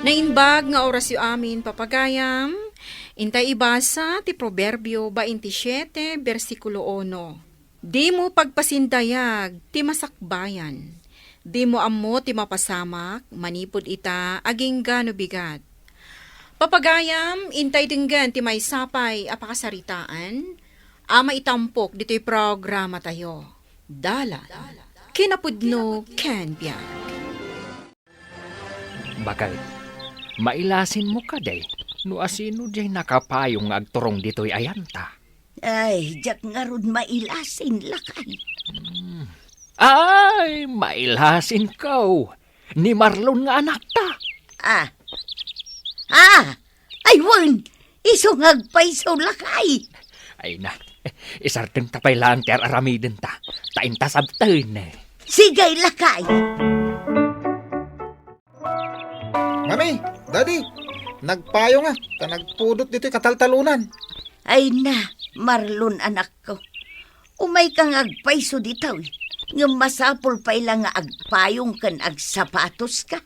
Nainbag nga oras yu amin papagayam, intay ibasa ti Proverbio 27, versikulo 1. Di mo pagpasindayag ti masakbayan, di mo ammo ti mapasamak, manipod ita aging gano bigat. Papagayam, intay dinggan ti may sapay apakasaritaan, ama itampok dito'y programa tayo. Dala, kinapudno ken biag. Bakal, mailasin mo ka day, no asino day nakapayong agturong dito'y ayanta. Ay, jak nga rod mailasin lakay. Ay, mailasin ko. Ni Marlon nga anak ta. Ay, wan, isungag pa iso lakay. Ay na, isarteng tapay lang ti aramiden ta. Tainta sabten eh. Sigay lakay. Mami, Daddy, nagpayo nga, ta nagpudot dito kataltalunan. Ay na, Marlon anak ko. Umay kang agpaiso ditaw. Nga masapol pa ilang nga agpayong kan agsapatos ka.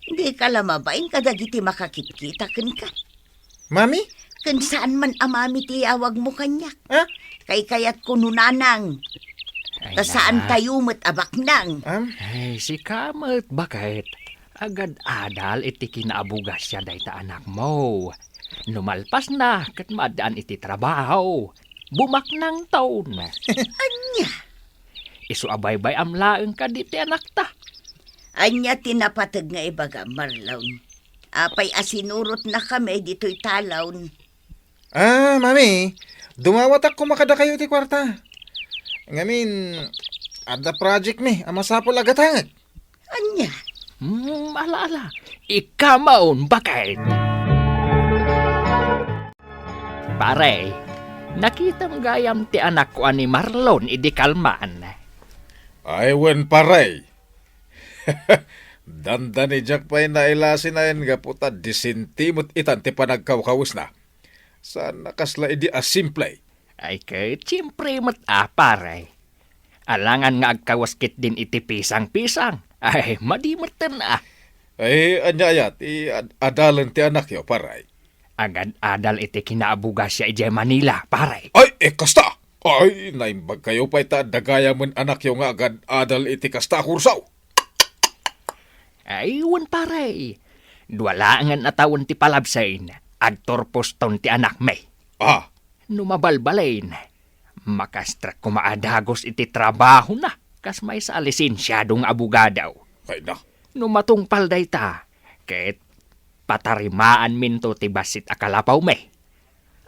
Hindi ka lamabain kadagiti makakitkita kan ka. Mami? Kan saan man amami tiyawag mo kanyak. Ha? Kay kayat kununanang. Ay Ta saan na. tayo mat abak nang. Ay, si Kamet, bakit? Agad adal iti kinaabugas siya day ta anak mo. Numalpas na, kat madaan iti trabaho. Bumak ng taon. Anya? Isu abay-bay amlaeng ka diti anak ta. Anya tinapatag nga ibaga, Marlon. Apay asinurot na kami dito'y talon. Mami, dumawatak ko makada kayo ti kwarta. Ngamin, ada project mi, amasapol agatangag. Anya? Ala-ala. Ikamaon, bakit? Pare, nakitang gayam ti anak ko ani Marlon idi kalmaan. Ay, wen paray. Dandan ni Jack pa'y nailasin na yan nga puta disintimot itan ti panagkawkawis na. Sana kasla idi asimplay. Ay kahit siyempre pare. Alangan nga agkawaskit din iti pisang-pisang. Ay, madimatan Ay, anyayat, adalan ti anak yo, paray. Agad adal iti kinaabugas siya iti Manila, pare. Ay, kasta! Ay, naimbag kayo pa'y ta dagaya man anak yo nga agad adal iti kasta kursaw. Ay, wan pare. Duwalangan na taon ti palabsain. Agtorpos taon ti anak may. Numabalbalain. Makastrak kumaadagos iti trabaho na. Kas may sa lisensyadong abogadaw. Ay na. Numatungpal day ta. Ket patarimaan minto ti basit akalapaw may.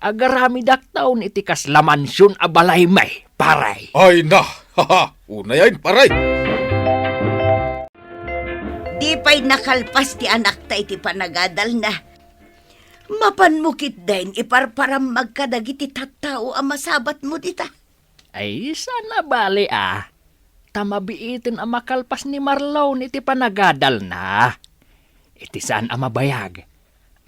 Agarami daktaon iti kas lamansyon abalay may. Paray. Ay na. Haha. Una yan, paray. Di pa'y nakalpas ti anak ta iti panagadal na. Mapanmukit din iparparam magkadagiti tattao ang masabat mo dita. Ay, sana bali Tamabiitin ang makalpas ni Marlon iti panagadal na. Iti saan ang mabayag.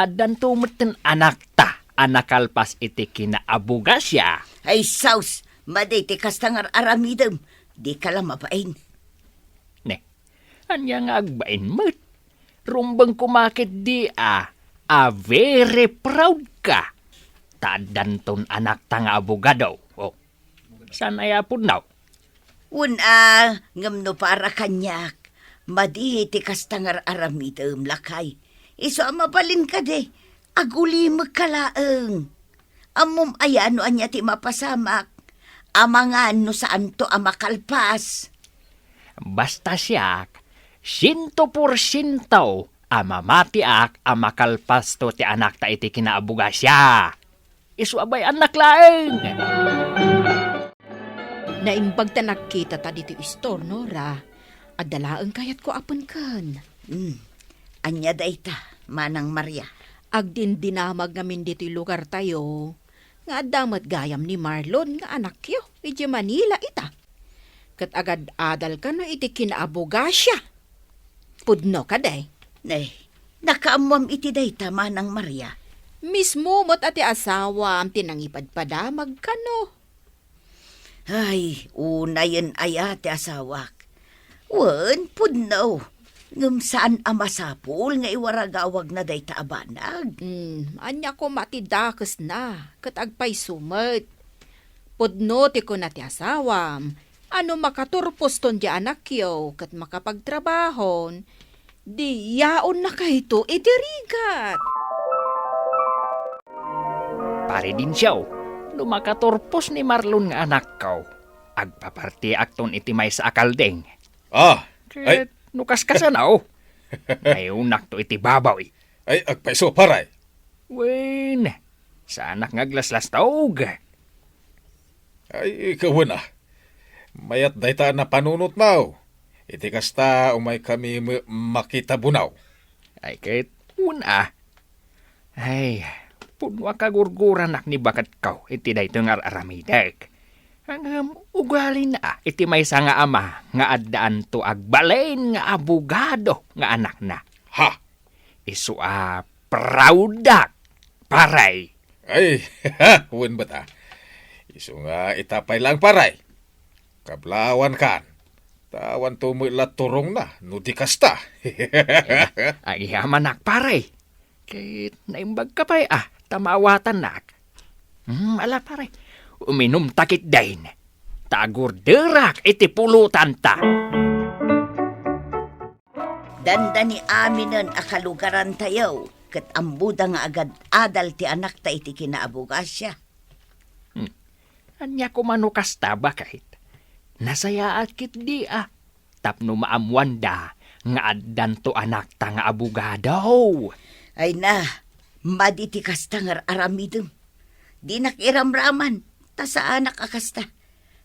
Adan tumutin anak ta, anakalpas iti kinaabugas siya. Ay saus, maday ti kastangar aramidem. Di ka lang mabain. Ne, anya nga agbain mo't. Rumbang kumakit di very proud ka. Tadanton anak ta nga abogado. O, sanaya po now. Ngam no para kanyak. Madi ti kastangar aramidem lakay. Iso mabalin ka de. Aguli magkalaeng. Amom ayano anya ti mapasamak. Amangan no saan to amakalpas. Basta siyak, 100% amamatiak amakalpas to ti anak ta iti kinaabugas siya. Isu abay anak laeng. Naimbag ta nakita ta dito istor, Nora. Adalaan kayat ko apon kan. Anya dayta, Manang Maria. Agdin dinamag ngamin dito'y lugar tayo. Nga damat gayam ni Marlon nga anak yo. Iti Manila ita. Kat agad adal ka na iti kinaabugas siya. Pudno ka day. Nakaamwam iti dayta, Manang Maria. Mismo mo't ati asawa ang tinangipadpadamag ka no. Ay, una yan aya ti asawak. Wan, pudno. Ngam saan amasapul nga iwaragawag na day taabanag. Anya ko matidakas na, kat agpay sumet. Pudno ti ko na ti asawam, ano makaturpos ton di anak yo, kat makapagtrabahon, di yaon na kahito itirigat. Pare din siya, lumakaturpos ni Marlon nga anak ko. Agpaparti akton iti may sa akaldeng. Ah, Ket nukas ka sana, may unak to iti babaw, ay agpaiso paray. Wen, sa anak nga glaslas taog. Ay, ikaw na. Mayat dayta na panunot mo. Iti kasta umay kami makita bunaw. Ay ket una. Ay, punwa ka gurguran nak ni bakat kau, iti dayto nga aramidag. Hanggang ugali na, iti may nga ama, nga addaan to agbalain nga abogado nga anak na. Ha? Isu proudak, paray. Ay, huwin ba ta? Iso nga itapay lang paray. Kablawan kan. Tawan tumula turong na, no di kasta. Ay yaman nak paray. Kit naimbag ka pa'y tamawatan nak. Ala paray, uminom takit dahin. Tagurderak iti pulutan ta. Danda ni aminan akalugaran tayo, kat ambuda nga agad adal ti anak ta iti kinaabugasya. Anya ko manukas taba kahit. Nasayaat kit di Tapno maamwanda nga addan to anak ta nga abogado. Ay na, maditi kasta nga aramidem. Di nakiramraman, ta sa anak akasta.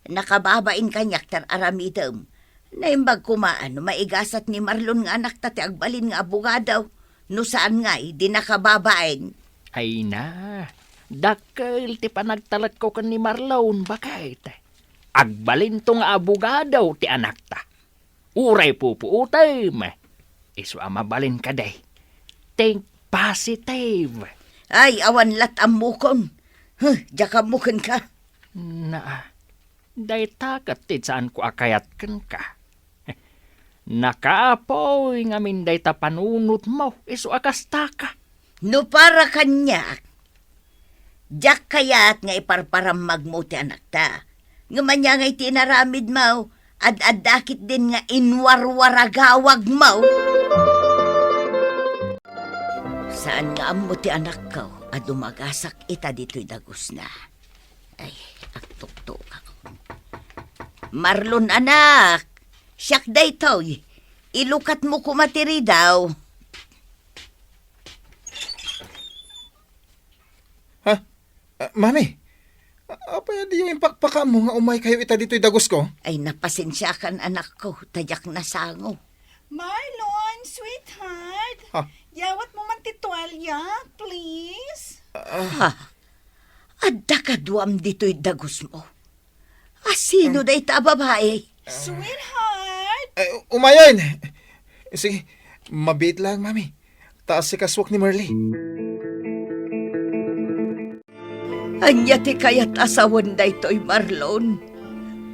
Nakababain kanyak tar aramidem. Naimbag kumaan, maigasat ni Marlon nga anak ta ti agbalin nga abogado. No saan nga'y, di nakababain. Ay na, dakkel ti panagtalat ko kan ni Marlon bakit. Agbalin to nga abogado ti anak ta. Uray pupuutem. Isu mabalin ka day. Think positive. Ay, awan lat amukon. Jaka mukon ka. Na, day takat ti saan ko akayat ken ka. Nakaapoy nga minday ta panunot mo. Isu akasta ka. No para kanyak. Jak kayat nga iparparam magmuti anak ta. Nga manya nga itinaramid mo. Ad-adakit din nga inwarwaragawag mo. Saan nga amo ti anak ko? Adumagasak ita dito'y dagos na. Ay, agtuktok ako. Marlon anak, siyak day to'y. Ilukat mo kumatiri daw. Ha? Mami, apa yan di yung impakpaka mo nga umay kayo ita dito'y dagos ko? Ay, napasensyakan anak ko. Tayak na sango. Marlon, sweetheart. Ha? Yawat mo man titualya, please. Adda ka duam dito'y dagos mo. Sino day ta babae? Sweetheart. Ay, umayan! Sige, mabit lang, mami. Taas si kaswak ni Marley. Anya ti kayat asawan day to'y Marlon.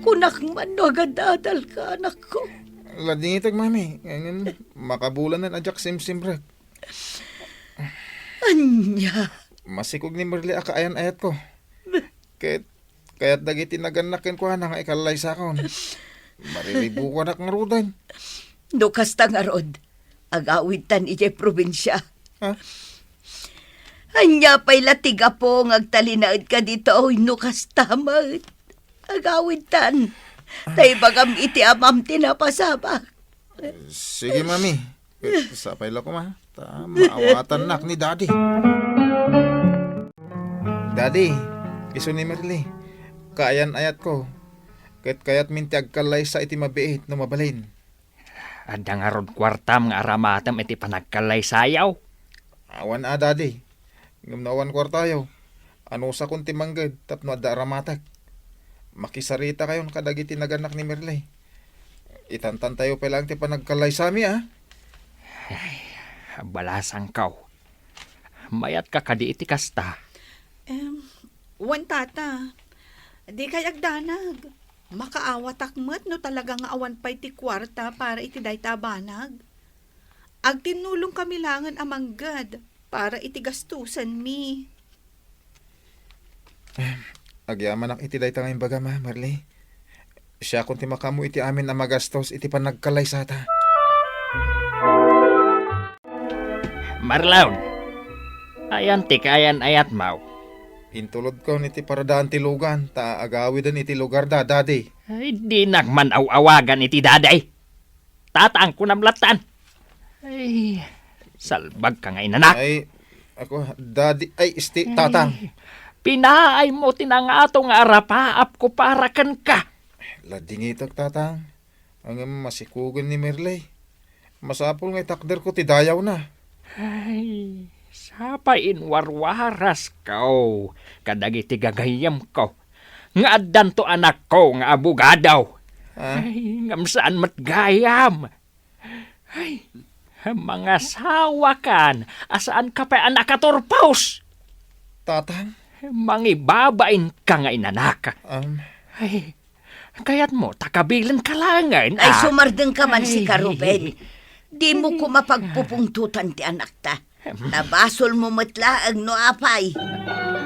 Kunak man no agad adal ka, anak ko. Ladingitag, mami. Ngayon, makabulan na adyak sim-simbrek. Anya. Masikog ni Marley akaayan-ayat ko. Kaya't dagiti naganakin ko nga ikalay sa akon. Mariribu ko anak nga rudan. No kasta nga rod. Agawitan ije probinsya. Ha? Anya pa'y latiga po ngagtalinaad ka dito. Oy, no kasta mat. Agawitan. Tay bagam iti amam tinapasabak. Sige, mami. Sapay lang ko, ma. Maawatan nak ni Daddy. Daddy, iso ni Marley. Kaayan-ayat ko. Kayat minti agkalay sa iti mabiit no mabalin. Adda nga rod kwartam nga aramatam iti panagkalay sayaw. Awan Daddy. Ngumnawan kwartayo. Ano sa kunti manggad tapno adda aramatak. Makisarita kayon kadagiti naganak ni Marley. Itantan tayo pa lang ti panagkalay sa amin, Balasang kaw. Mayat ka kadi iti kasta. Wan tata. Di kay agdanag. Makaawat akmat no talaga nga awan pa'y ti kwarta para iti day tabanag. Agtinulong kami langan amanggad para itigastusan mi. Agyaman iti day tangayong baga ma, Marley. Siya kung ti makamu iti amin na magastos iti panagkalay sa ta. Marlaw, ayan ti kayan ayat mau. Intulod ko niti paradaan ti lugan, ta agawidan iti lugar da, daddy. Ay, di nagman awagan iti daday. Tataang ko namlatan. Ay, salbag ka nga inanak. Ay, ako, daddy, ay, tatang. Pinaay mo tinangato nga arapaap ko para kan ka. Ladingitak, tatang. Ang masikugan ni Merley. Masapol nga takder ko ti dayaw na. Ay, sapain warwaras kao. Kadagiti gagayam ko. Nga addan to anak ko nga abugadaw. Ha? Ay, ngamsaan matgayam. Ay, mga sawa kan. Asaan ka pa anak katorpaus? Tatang? Mangibabain ka nga inanak. Ay, kaya't mo takabilin kalangan. Ay sumardeng ka man si Ay. Karuben. Di mo ko mapagpupungtutan ti anak ta. Nabasol mo matlaang no apay.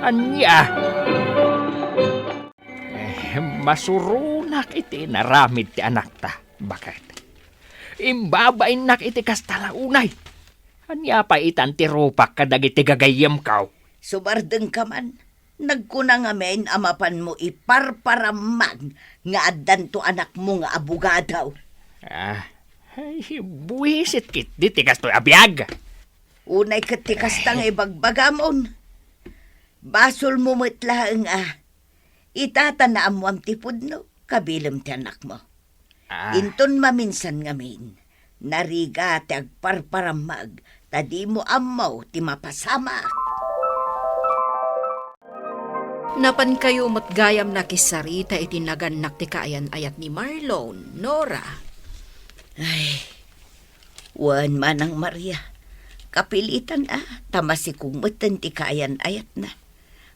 Anya? Masurunak iti naramid ti anak ta. Bakit? Imbabain nak iti kastalaunay. Anya pa itan ti rupak kadagiti gagayam kaw. Sumardeng ka man. Nagkunang amen amapan mo iparparamag nga addan to anak mo nga abugadaw. Ay, buwisit kit di tigas to abiyag. Unay katikas tang ibagbagamon. Basol mo matlaang itatanaam mo ang tipod no, kabilam ti anak mo. Inton maminsan ngamin, nariga ti agparparamag, tadi mo amaw ti mapasama. Napan kayo matgayam na kisarita iti naganak ti kaayan ayat ni Marlon, Nora. Ay, wan manang Maria. Kapilitan tamasikong matan ti kaayan ayat na.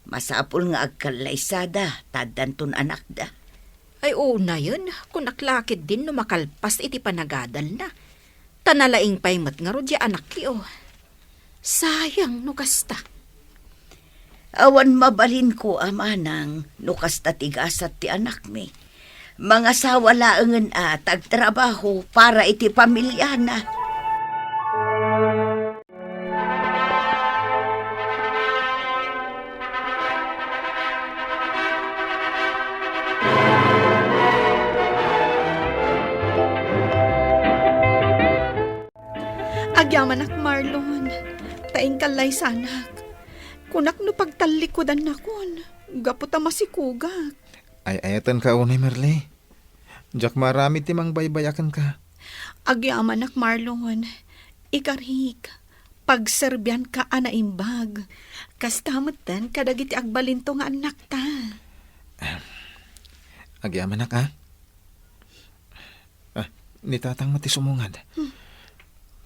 Masapul nga agkalaysada, tadanton anak da. Ay oo na yun, kung naklakit din no makalpas iti panagadal na. Tanalaing paymat nga rodya anak kiyo. Sayang no kasta. Awan mabalin ko amanang nukasta tigasat ti anak mi. Mga sawalaangan tagtrabaho para iti pamilya na. Agyaman ak Marlon, taing kalay sanak. Kunak no pagtalikodan na kun, gaputa masikugak. Ay, ayatan ka unay, Merley. Diyak marami timang baybayakan ka. Agyaman ak Marlon, ikarik, pagserbyan ka anaimbag. Kastamatan kadagiti agbalinto nga anak ta. Agyaman na ka? Ni tatang mati sumungad.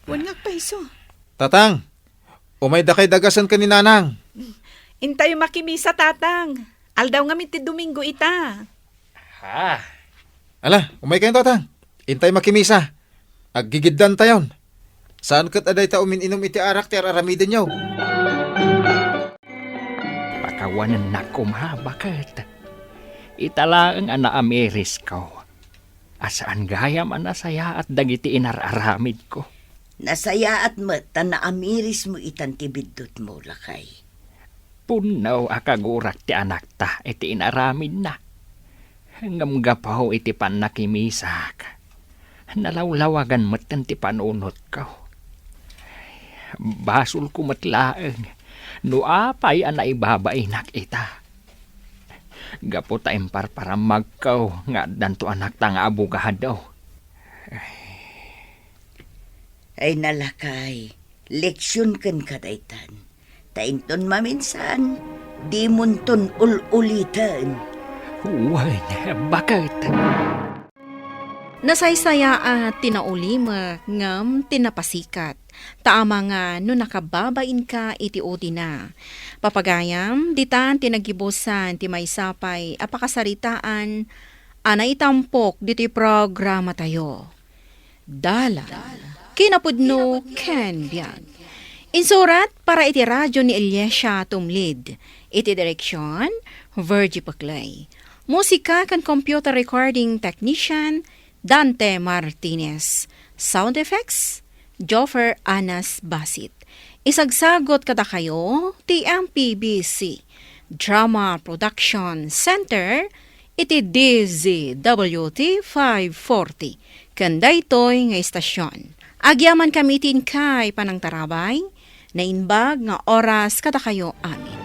Wan ngak paiso. Tatang! Umay da kay dagasan ka ni nanang. Intay makimisa tatang. Aldaw nga ti Domingo ita. Ala, umay kayo tatang. Intay makimisa. Aggigiddan tayon. Saan kat aday ta umininom iti arak ti aramiden yaw? Pakawanan na kumha, bakit? Italaang ana ameris ko. Asaan gayam anasaya at dagiti inararamid ko. Nasaya at mata na amiris mo itantibidot mo, lakay. Punaw akagurak ti anak ta, iti inaramid na. Ngamgapaw iti panakimisak. Nalawlawagan matan ti panunot ko. Basol ko matlaeng, no apay anaibabainak ita. Gapo ta imparparamag ko, nga danto anak ta nga abugahan daw. Ay nalakay, leksyon kan kadaytan. Tainton maminsan, di munton ululitan. Uwan, bakit? Nasaysaya at tinaulima ngam tinapasikat. Taama nga no nakababain ka iti odi na. Papagayam, ditan tinagibusan ti maysapay apakasaritaan ana itampok diti programa tayo. Dalan kinapudno Ken Biag. Insurat para iti radyo ni Eliesha Tumlid. Iti direksyon, Virgie Paclay. Musika kan computer recording technician, Dante Martinez. Sound effects, Joffer Anas Basit. Isagsagot kada kayo, TMPBC. Drama Production Center, iti DZWT 540. Kanda ito'y nga istasyon. Agyaman kamitin kay panang tarabay, na inbag nga oras kada kayo amin.